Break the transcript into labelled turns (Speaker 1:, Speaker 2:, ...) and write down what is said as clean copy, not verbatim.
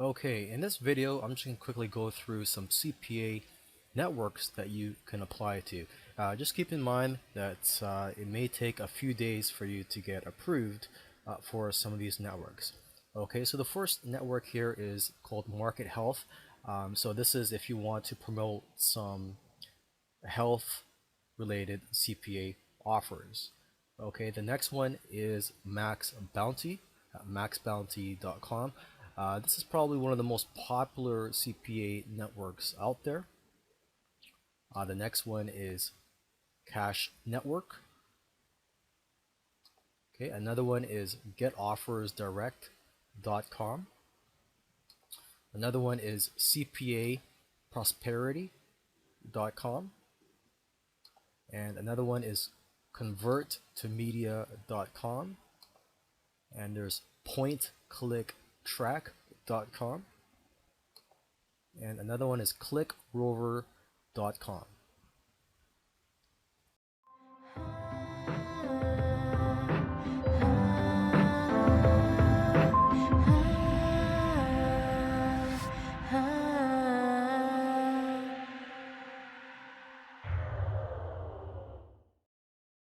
Speaker 1: Okay, in this video, I'm just going to quickly go through some CPA networks that you can apply to. Just keep in mind that it may take a few days for you to get approved for some of these networks. Okay, so the first network here is called Market Health. So this is if you want to promote some health related CPA offers. Okay, the next one is Max Bounty, maxbounty.com. This is probably one of the most popular CPA networks out there. The next one is Cash Network. Okay, another one is getoffersdirect.com. Another one is CPA Prosperity.com. And another one is converttomedia.com. And there's pointclicktrack.com. And another one is clickrover.com.